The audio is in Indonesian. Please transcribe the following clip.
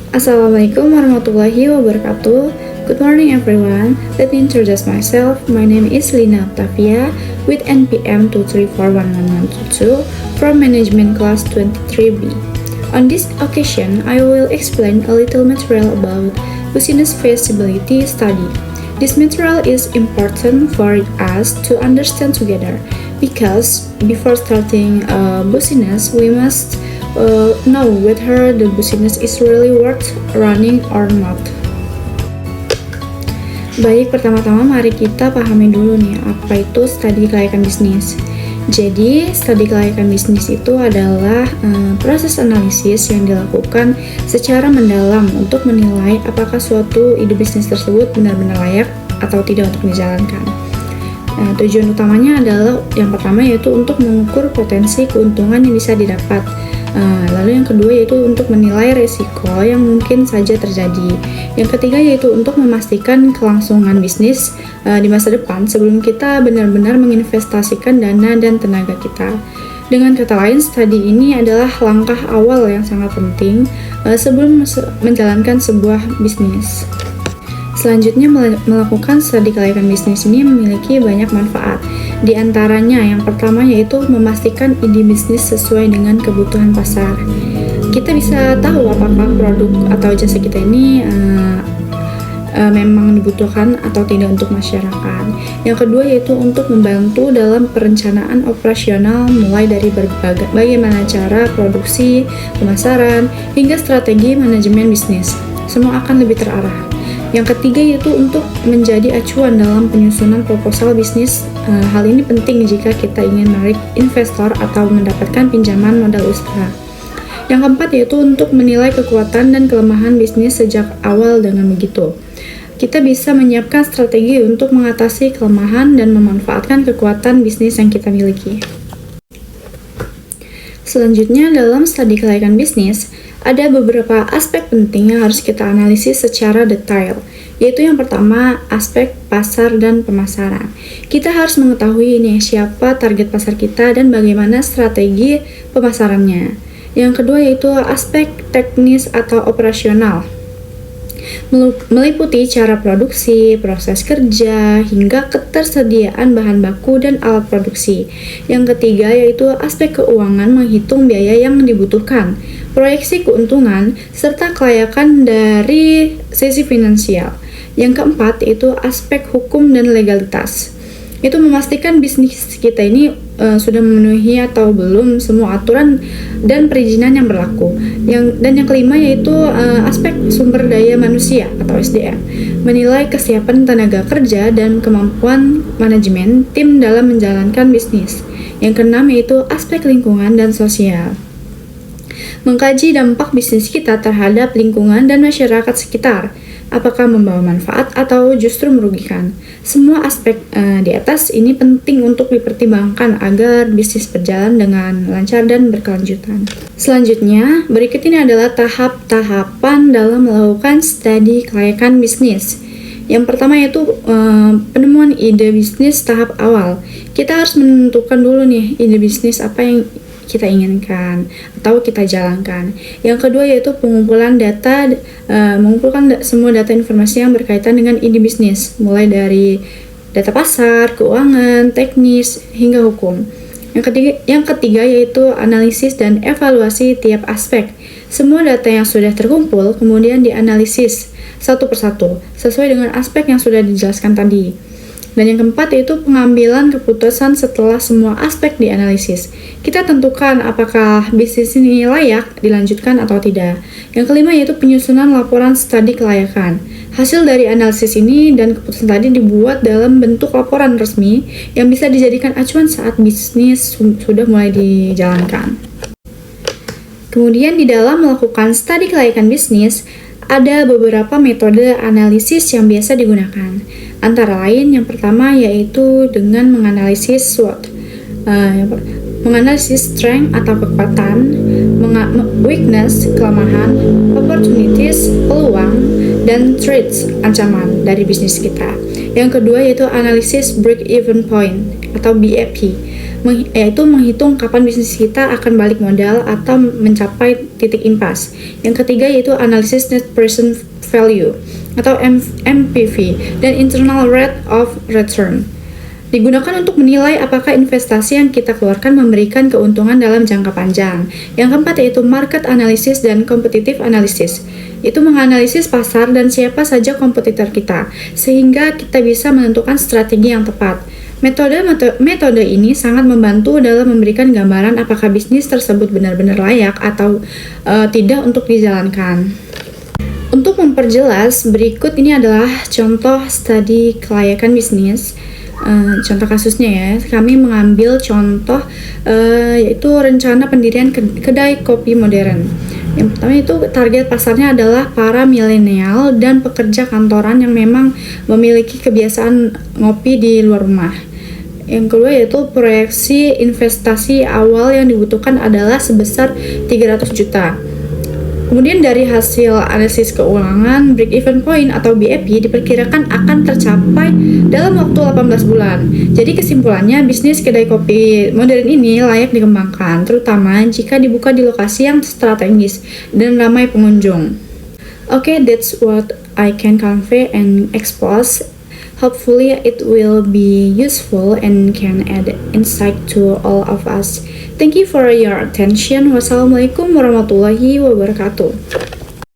Assalamualaikum warahmatullahi wabarakatuh. Good morning everyone. Let me introduce myself. My name is Lina Octavia with NPM 2341122 from Management Class 23B. On this occasion, I will explain a little material about business feasibility study. This material is important for us to understand together because before starting a business, we must know whether the business is really worth running or not. Baik, pertama-tama mari kita pahami dulu nih apa itu studi kelayakan bisnis. Jadi, studi kelayakan bisnis itu adalah proses analisis yang dilakukan secara mendalam untuk menilai apakah suatu ide bisnis tersebut benar-benar layak atau tidak untuk dijalankan. Tujuan utamanya adalah yang pertama yaitu untuk mengukur potensi keuntungan yang bisa didapat. Lalu yang kedua yaitu untuk menilai resiko yang mungkin saja terjadi. Yang ketiga yaitu untuk memastikan kelangsungan bisnis di masa depan sebelum kita benar-benar menginvestasikan dana dan tenaga kita. Dengan kata lain, studi ini adalah langkah awal yang sangat penting sebelum menjalankan sebuah bisnis. Selanjutnya, melakukan studi kelayakan bisnis ini memiliki banyak manfaat. Di antaranya, yang pertama yaitu memastikan ide bisnis sesuai dengan kebutuhan pasar. Kita bisa tahu apakah produk atau jasa kita ini memang dibutuhkan atau tidak untuk masyarakat. Yang kedua yaitu untuk membantu dalam perencanaan operasional mulai dari bagaimana cara produksi, pemasaran, hingga strategi manajemen bisnis. Semua akan lebih terarah. Yang ketiga yaitu untuk menjadi acuan dalam penyusunan proposal bisnis. Hal ini penting jika kita ingin menarik investor atau mendapatkan pinjaman modal usaha. Yang keempat yaitu untuk menilai kekuatan dan kelemahan bisnis sejak awal. Dengan begitu, kita bisa menyiapkan strategi untuk mengatasi kelemahan dan memanfaatkan kekuatan bisnis yang kita miliki. Selanjutnya, dalam studi kelayakan bisnis, ada beberapa aspek penting yang harus kita analisis secara detail, yaitu yang pertama, aspek pasar dan pemasaran. Kita harus mengetahui nih siapa target pasar kita dan bagaimana strategi pemasarannya. Yang kedua yaitu aspek teknis atau operasional, meliputi cara produksi, proses kerja, hingga ketersediaan bahan baku dan alat produksi. Yang ketiga yaitu aspek keuangan, menghitung biaya yang dibutuhkan, proyeksi keuntungan, serta kelayakan dari sisi finansial. Yang keempat itu aspek hukum dan legalitas. Itu memastikan bisnis kita ini sudah memenuhi atau belum semua aturan dan perizinan yang berlaku. Dan yang kelima yaitu aspek sumber daya manusia atau SDM, menilai kesiapan tenaga kerja dan kemampuan manajemen tim dalam menjalankan bisnis. Yang keenam yaitu aspek lingkungan dan sosial, mengkaji dampak bisnis kita terhadap lingkungan dan masyarakat sekitar. Apakah membawa manfaat atau justru merugikan? Semua aspek di atas ini penting untuk dipertimbangkan agar bisnis berjalan dengan lancar dan berkelanjutan. Selanjutnya, berikut ini adalah tahap-tahapan dalam melakukan studi kelayakan bisnis. Yang pertama yaitu penemuan ide bisnis tahap awal. Kita harus menentukan dulu nih ide bisnis apa yang kita inginkan atau kita jalankan. Yang kedua yaitu pengumpulan data, mengumpulkan semua data informasi yang berkaitan dengan ide bisnis, mulai dari data pasar, keuangan, teknis, hingga hukum. Yang ketiga yaitu analisis dan evaluasi tiap aspek. Semua data yang sudah terkumpul kemudian dianalisis satu persatu sesuai dengan aspek yang sudah dijelaskan tadi. Dan yang keempat yaitu pengambilan keputusan setelah semua aspek dianalisis. Kita tentukan apakah bisnis ini layak dilanjutkan atau tidak. Yang kelima yaitu penyusunan laporan studi kelayakan. Hasil dari analisis ini dan keputusan tadi dibuat dalam bentuk laporan resmi yang bisa dijadikan acuan saat bisnis sudah mulai dijalankan. Kemudian di dalam melakukan studi kelayakan bisnis, ada beberapa metode analisis yang biasa digunakan. Antara lain yang pertama yaitu dengan menganalisis SWOT, menganalisis strength atau kekuatan, weakness, kelemahan, opportunities, peluang, dan threats, ancaman dari bisnis kita. Yang kedua yaitu analisis break-even point atau BEP, yaitu menghitung kapan bisnis kita akan balik modal atau mencapai titik impas. Yang ketiga yaitu analisis net present value atau NPV dan internal rate of return. Digunakan untuk menilai apakah investasi yang kita keluarkan memberikan keuntungan dalam jangka panjang. Yang keempat yaitu market analysis dan competitive analysis. Itu menganalisis pasar dan siapa saja kompetitor kita, sehingga kita bisa menentukan strategi yang tepat. Metode ini sangat membantu dalam memberikan gambaran apakah bisnis tersebut benar-benar layak atau tidak untuk dijalankan. Untuk memperjelas, berikut ini adalah contoh studi kelayakan bisnis. Contoh kasusnya ya, kami mengambil contoh yaitu rencana pendirian kedai kopi modern. Yang pertama itu target pasarnya adalah para milenial dan pekerja kantoran yang memang memiliki kebiasaan ngopi di luar rumah. Yang kedua yaitu proyeksi investasi awal yang dibutuhkan adalah sebesar 300 juta. Kemudian dari hasil analisis keuangan, break-even point atau BEP diperkirakan akan tercapai dalam waktu 18 bulan. Jadi kesimpulannya, bisnis kedai kopi modern ini layak dikembangkan, terutama jika dibuka di lokasi yang strategis dan ramai pengunjung. Okay, that's what I can convey and expose. Hopefully it will be useful and can add insight to all of us. Thank you for your attention. Wassalamualaikum warahmatullahi wabarakatuh.